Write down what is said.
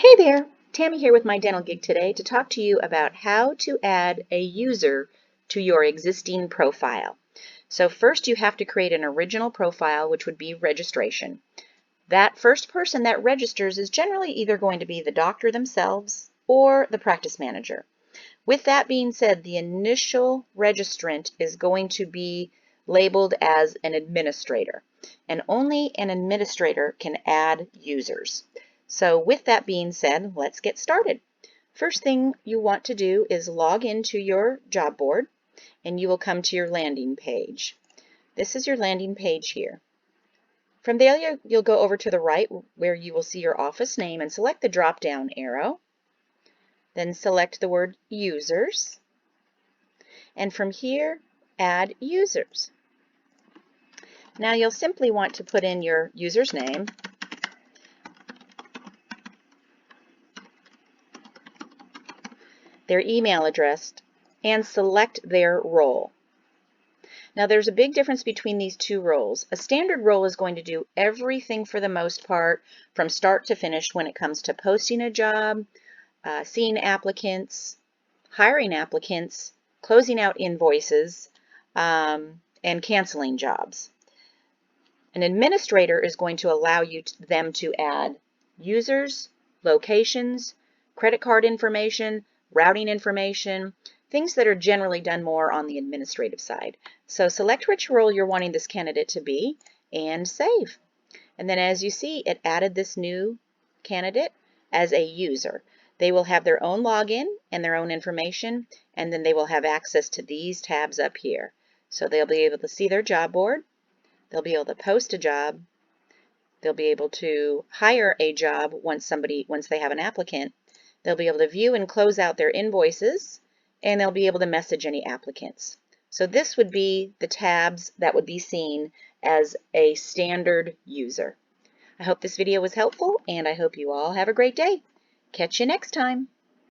Hey there, Tammy here with MyDentalGig today to talk to you about how to add a user to your existing profile. So first you have to create an original profile, which would be registration. That first person that registers is generally either going to be the doctor themselves or the practice manager. With that being said, the initial registrant is going to be labeled as an administrator, and only an administrator can add users. So with that being said, let's get started. First thing you want to do is log into your job board, and you will come to your landing page. This is your landing page here. From there, you'll go over to the right where you will see your office name and select the drop-down arrow. Then select the word users. And from here, add users. Now you'll simply want to put in your user's name, their email address, and select their role. Now there's a big difference between these two roles. A standard role is going to do everything for the most part from start to finish when it comes to posting a job, seeing applicants, hiring applicants, closing out invoices, and canceling jobs. An administrator is going to allow them to add users, locations, credit card information, routing information, things that are generally done more on the administrative side. So select which role you're wanting this candidate to be and save. And then as you see, it added this new candidate as a user. They will have their own login and their own information, and then they will have access to these tabs up here. So they'll be able to see their job board, they'll be able to post a job, they'll be able to hire a job once they have an applicant, they'll be able to view and close out their invoices, and they'll be able to message any applicants. So this would be the tabs that would be seen as a standard user. I hope this video was helpful, and I hope you all have a great day. Catch you next time.